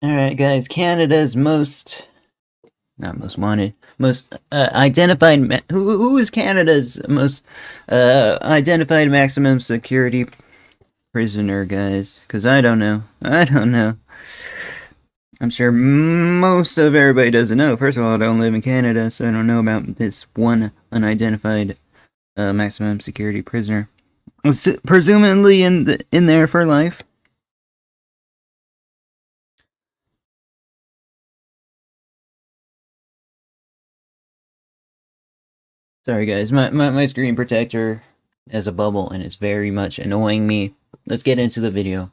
Alright, guys, Canada's not most wanted, most identified, who is Canada's most identified maximum security prisoner, guys? Because I don't know. I don't know. I'm sure most of everybody doesn't know. First of all, I don't live in Canada, so I don't know about this one unidentified maximum security prisoner. Presumably in there for life. Sorry, guys. My screen protector has a bubble, and it's very much annoying me. Let's get into the video.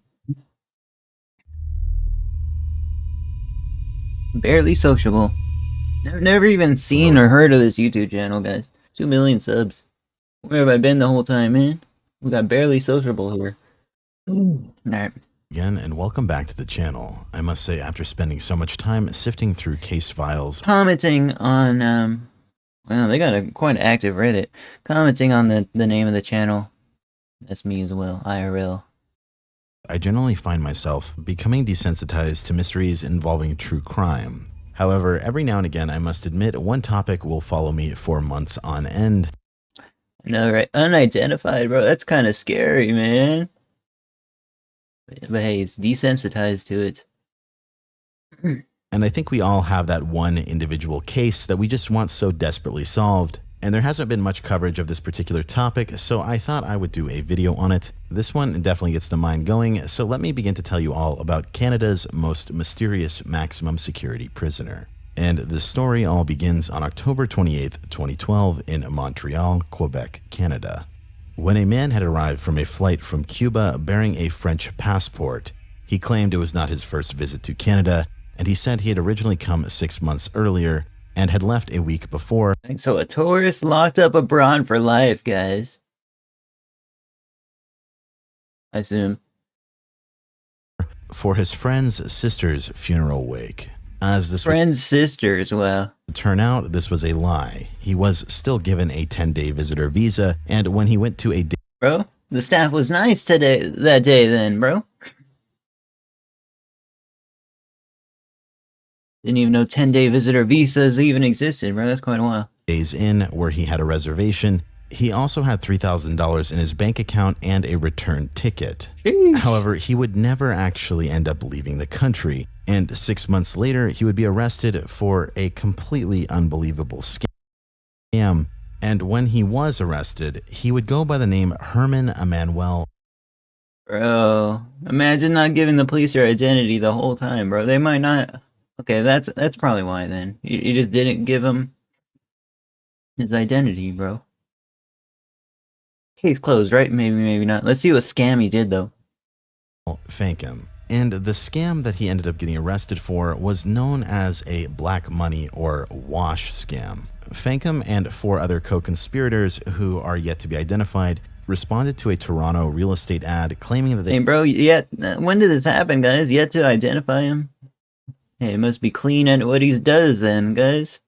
Barely sociable. Never even seen or heard of this YouTube channel, guys. 2 million subs. Where have I been the whole time, man? We got barely sociable here. Alright. Again, and welcome back to the channel. I must say, after spending so much time sifting through case files, Commenting on, well, they got a quite active Reddit. Commenting on the name of the channel. That's me as well, IRL. I generally find myself becoming desensitized to mysteries involving true crime. However, every now and again, I must admit, one topic will follow me for months on end. No, right? Unidentified, bro. That's kind of scary, man. But hey, it's desensitized to it. And I think we all have that one individual case that we just want so desperately solved. And there hasn't been much coverage of this particular topic, so I thought I would do a video on it. This one definitely gets the mind going, so let me begin to tell you all about Canada's most mysterious maximum security prisoner. And the story all begins on October 28th, 2012 in Montreal, Quebec, Canada. When a man had arrived from a flight from Cuba bearing a French passport, he claimed it was not his first visit to Canada, and he said he had originally come 6 months earlier and had left a week before. So a tourist locked up abroad for life, guys. I assume. For his friend's sister's funeral wake. As this friend's sisters, wow. Turn out, this was a lie. He was still given a 10-day visitor visa, and when he went to a bro, the staff was nice that day then, bro. Didn't even know 10-day visitor visas even existed, bro. That's quite a while. Days in, where he had a reservation, he also had $3,000 in his bank account and a return ticket. Sheesh. However, he would never actually end up leaving the country, and 6 months later, he would be arrested for a completely unbelievable scam. And when he was arrested, he would go by the name Herman Emmanuel. Bro, imagine not giving the police your identity the whole time, bro. They might not. Okay, that's probably why then. You just didn't give him his identity, bro. Case closed, right? Maybe not. Let's see what scam he did, though. FanOFOSRS. And the scam that he ended up getting arrested for was known as a black money or wash scam. FanOFOSRS and 4 other co-conspirators who are yet to be identified responded to a Toronto real estate ad claiming that they— Hey, bro, when did this happen, guys? Yet to identify him? Hey, it must be clean at what he does then, guys.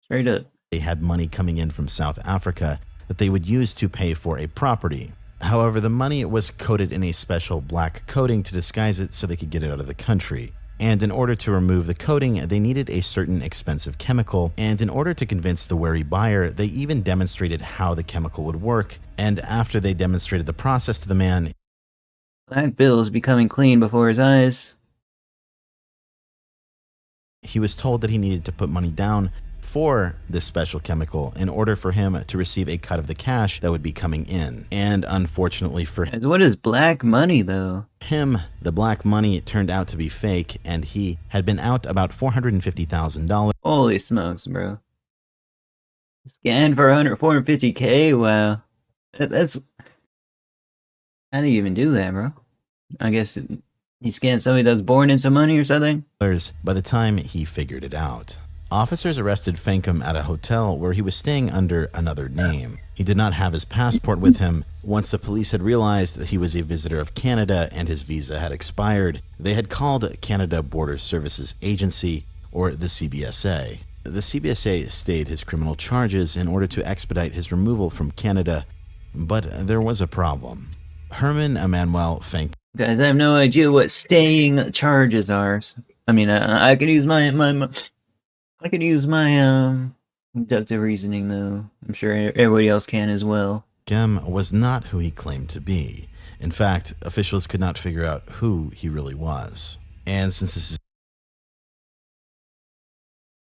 Straight up. They had money coming in from South Africa that they would use to pay for a property. However, the money was coated in a special black coating to disguise it so they could get it out of the country. And in order to remove the coating, they needed a certain expensive chemical, and in order to convince the wary buyer, they even demonstrated how the chemical would work. And after they demonstrated the process to the man, black bill is becoming clean before his eyes. He was told that he needed to put money down for this special chemical in order for him to receive a cut of the cash that would be coming in. And unfortunately for him, what is black money, though? The black money turned out to be fake, and he had been out about $450,000. Holy smokes, bro. Scanned for 450K? Wow. That's... How do you even do that, bro? I guess he scanned somebody that's born into money or something? By the time he figured it out. Officers arrested FanOFOSRS at a hotel where he was staying under another name. He did not have his passport with him. Once the police had realized that he was a visitor of Canada and his visa had expired, they had called Canada Border Services Agency, or the CBSA. The CBSA stayed his criminal charges in order to expedite his removal from Canada, but there was a problem. Herman Emmanuel FanOFOSRS. Guys, I have no idea what staying charges are. I mean, I can use my I can use my inductive reasoning though. I'm sure everybody else can as well. Gem was not who he claimed to be. In fact, officials could not figure out who he really was. And since this is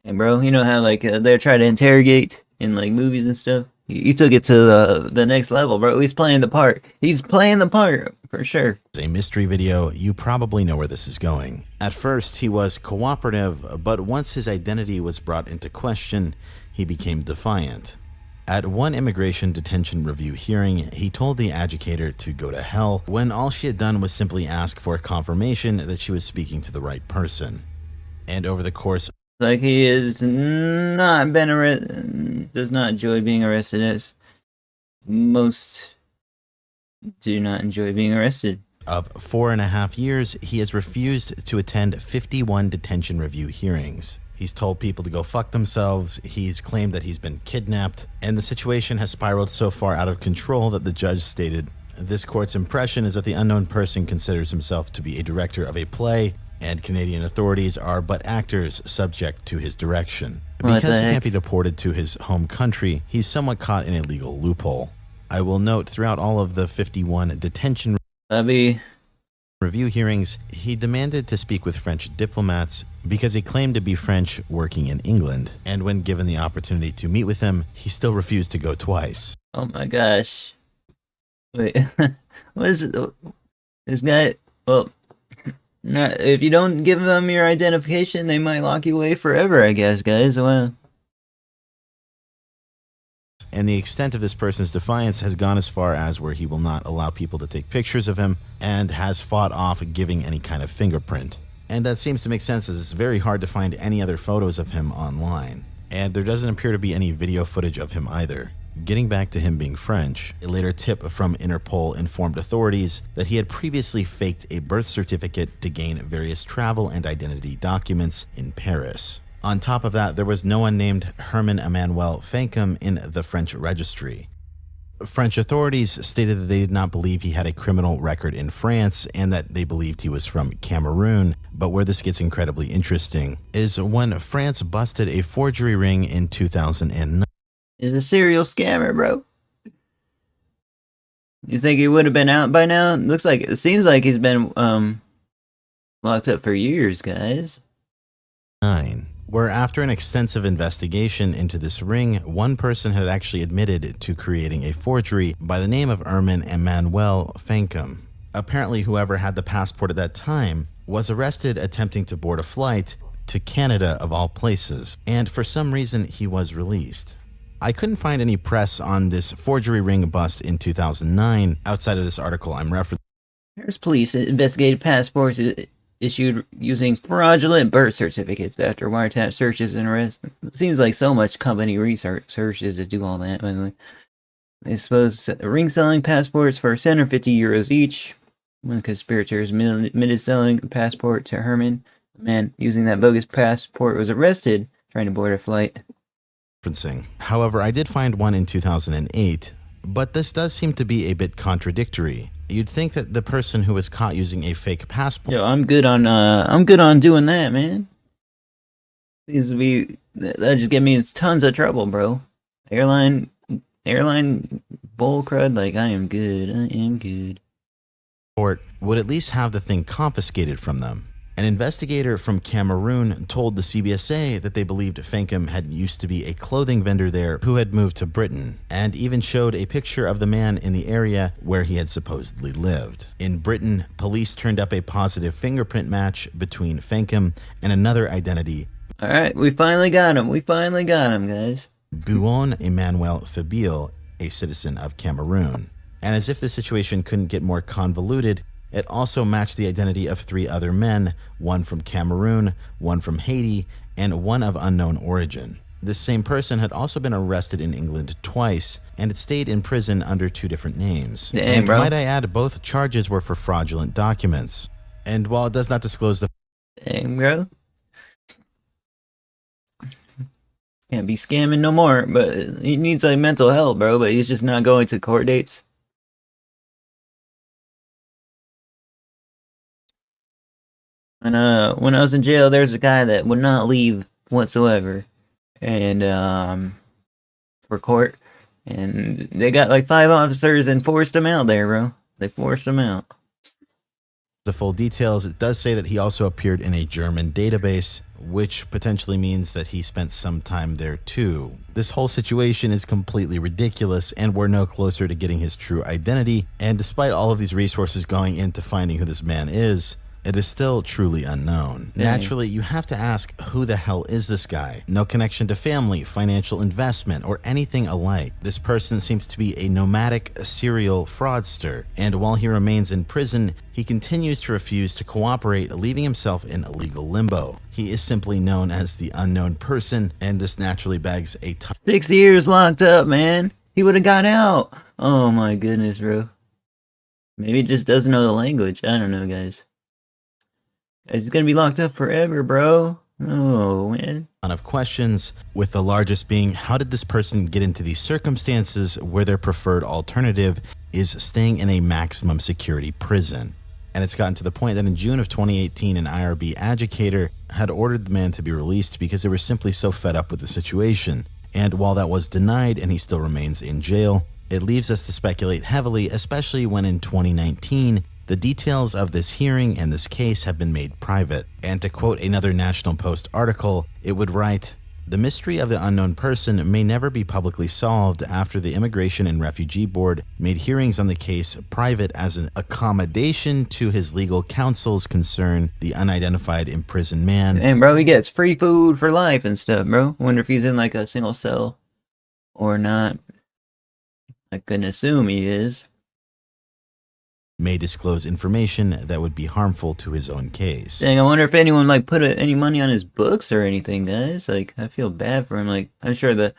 And bro, you know how like they're trying to interrogate in like movies and stuff. He took it to the next level, bro. He's playing the part. He's playing the part for sure. a mystery video, you probably know where this is going. At first, he was cooperative, but once his identity was brought into question, he became defiant. At one immigration detention review hearing, he told the adjudicator to go to hell when all she had done was simply ask for confirmation that she was speaking to the right person. And over the course Like he is not been arrested, does not enjoy being arrested as most do not enjoy being arrested. of 4.5 years, he has refused to attend 51 detention review hearings. He's told people to go fuck themselves, he's claimed that he's been kidnapped, and the situation has spiraled so far out of control that the judge stated, "This court's impression is that the unknown person considers himself to be a director of a play, and Canadian authorities are but actors subject to his direction. Because he can't be deported to his home country, he's somewhat caught in a legal loophole." I will note throughout all of the 51 detention review hearings, he demanded to speak with French diplomats because he claimed to be French working in England. And when given the opportunity to meet with him, he still refused to go twice. Oh my gosh. Wait, what is it? This guy, well, not, if you don't give them your identification, they might lock you away forever, I guess, guys. Well, And the extent of this person's defiance has gone as far as where he will not allow people to take pictures of him and has fought off giving any kind of fingerprint. And that seems to make sense, as it's very hard to find any other photos of him online. And there doesn't appear to be any video footage of him either. Getting back to him being French, a later tip from Interpol informed authorities that he had previously faked a birth certificate to gain various travel and identity documents in Paris. On top of that, there was no one named Herman Emmanuel Fankum in the French registry. French authorities stated that they did not believe he had a criminal record in France and that they believed he was from Cameroon. But where this gets incredibly interesting is when France busted a forgery ring in 2009. he's a serial scammer, bro. You think he would have been out by now? It seems like he's been locked up for years, guys. Where after an extensive investigation into this ring, one person had actually admitted to creating a forgery by the name of Herman Emmanuel Fankum. Apparently, whoever had the passport at that time was arrested attempting to board a flight to Canada of all places, and for some reason he was released. I couldn't find any press on this forgery ring bust in 2009 outside of this article I'm referencing. Paris police investigated passports issued using fraudulent birth certificates after wiretap searches and arrests. It seems like so much company research searches to do all that, by the way. They suppose ring selling passports for 750 euros each. One conspirator admitted selling a passport to Herman. The man using that bogus passport was arrested trying to board a flight. However, I did find one in 2008, but this does seem to be a bit contradictory. You'd think that the person who was caught using a fake passport. Yo, I'm good on doing that, man. Seems to be that just get me in tons of trouble, bro. Airline bull crud. Like I am good. Would at least have the thing confiscated from them. An investigator from Cameroon told the CBSA that they believed Fankum had used to be a clothing vendor there who had moved to Britain, and even showed a picture of the man in the area where he had supposedly lived. In Britain, police turned up a positive fingerprint match between Fankum and another identity. Alright, we finally got him, guys. Buon Emmanuel Fabil, a citizen of Cameroon. And as if the situation couldn't get more convoluted, it also matched the identity of 3 other men, one from Cameroon, one from Haiti, and one of unknown origin. This same person had also been arrested in England twice, and had stayed in prison under 2 different names. Dang, and bro. might I add, both charges were for fraudulent documents. And while it does not disclose the Dang, bro. Can't be scamming no more, but he needs like mental health, bro, but he's just not going to court dates. When I was in jail, there's a guy that would not leave whatsoever, and for court, and they got like 5 officers and forced him out there, bro. They forced him out. The full details, it does say that he also appeared in a German database, which potentially means that he spent some time there too. This whole situation is completely ridiculous, and we're no closer to getting his true identity, and despite all of these resources going into finding who this man is, it is still truly unknown. Dang. Naturally, you have to ask, who the hell is this guy? No connection to family, financial investment, or anything alike. This person seems to be a nomadic serial fraudster, and while he remains in prison, he continues to refuse to cooperate, leaving himself in a legal limbo. He is simply known as the unknown person, and this naturally begs a 6 years locked up, man. He would have got out. Oh my goodness, bro. Maybe he just doesn't know the language. I don't know, guys. He's gonna be locked up forever, bro. Oh, man. ton of questions, with the largest being, how did this person get into these circumstances where their preferred alternative is staying in a maximum security prison? And it's gotten to the point that in June of 2018, an IRB adjudicator had ordered the man to be released because they were simply so fed up with the situation. And while that was denied and he still remains in jail, it leaves us to speculate heavily, especially when in 2019, the details of this hearing and this case have been made private. And to quote another National Post article, it would write, "The mystery of the unknown person may never be publicly solved after the Immigration and Refugee Board made hearings on the case private as an accommodation to his legal counsel's concern, the unidentified imprisoned man." And bro, he gets free food for life and stuff, bro. Wonder if he's in like a single cell or not. I couldn't assume he is. May disclose information that would be harmful to his own case. Dang, I wonder if anyone like put any money on his books or anything, guys. Like, I feel bad for him. Like, I'm sure the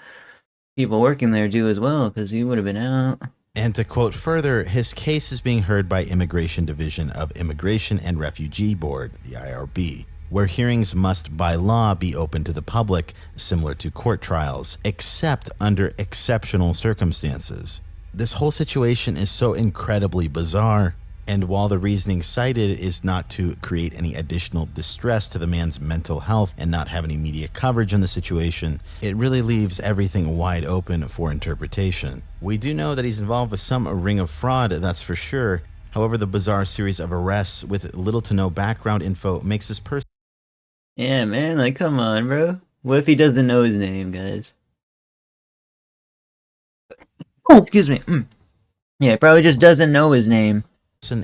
people working there do as well, because he would have been out. And to quote further, his case is being heard by Immigration Division of Immigration and Refugee Board, the IRB, where hearings must by law be open to the public, similar to court trials, except under exceptional circumstances. This whole situation is so incredibly bizarre, and while the reasoning cited is not to create any additional distress to the man's mental health and not have any media coverage on the situation, it really leaves everything wide open for interpretation. We do know that he's involved with some ring of fraud, that's for sure. However, the bizarre series of arrests with little to no background info makes this person... Yeah, man, like, come on, bro. What if he doesn't know his name, guys? Oh, excuse me. Yeah, probably just doesn't know his name.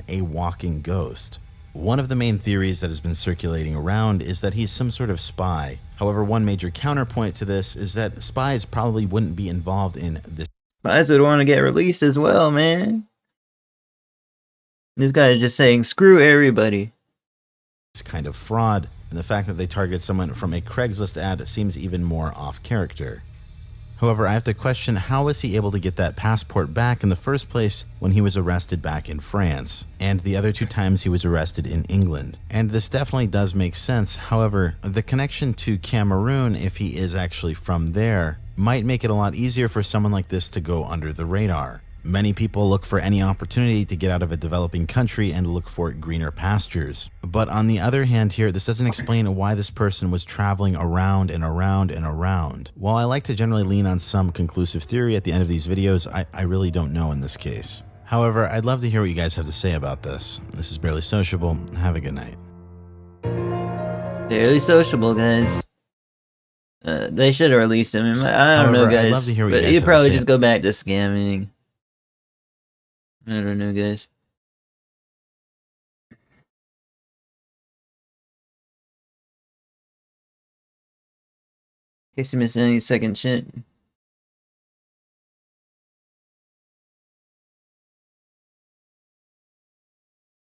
A walking ghost. One of the main theories that has been circulating around is that he's some sort of spy. However, one major counterpoint to this is that spies probably wouldn't be involved in this. Spies would want to get released as well, man. This guy is just saying, screw everybody. This kind of fraud, and the fact that they targeted someone from a Craigslist ad seems even more off character. However, I have to question, how was he able to get that passport back in the first place when he was arrested back in France, and the other 2 times he was arrested in England? And this definitely does make sense. However, the connection to Cameroon, if he is actually from there, might make it a lot easier for someone like this to go under the radar. Many people look for any opportunity to get out of a developing country and look for greener pastures. But on the other hand here, this doesn't explain why this person was traveling around and around and around. While I like to generally lean on some conclusive theory at the end of these videos, I really don't know in this case. However, I'd love to hear what you guys have to say about this. This is Barely Sociable. Have a good night. Barely Sociable, guys. They should have released him. I don't know, guys. I'd love to hear what you but guys he'd have to probably say. just go back to scamming. I don't know, guys. In case you missed any second shit.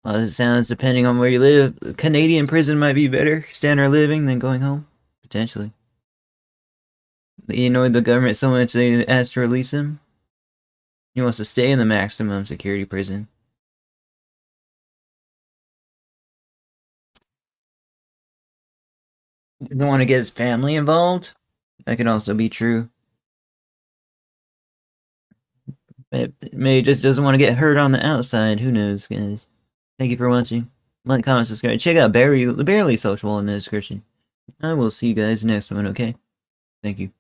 Well, it sounds, depending on where you live, Canadian prison might be better, standard of living, than going home. Potentially. They annoyed the government so much they asked to release him. He wants to stay in the maximum security prison. He doesn't want to get his family involved. That could also be true. Maybe he just doesn't want to get hurt on the outside. Who knows, guys? Thank you for watching. Like, comment, subscribe. Check out Barely Social in the description. I will see you guys next one, okay? Thank you.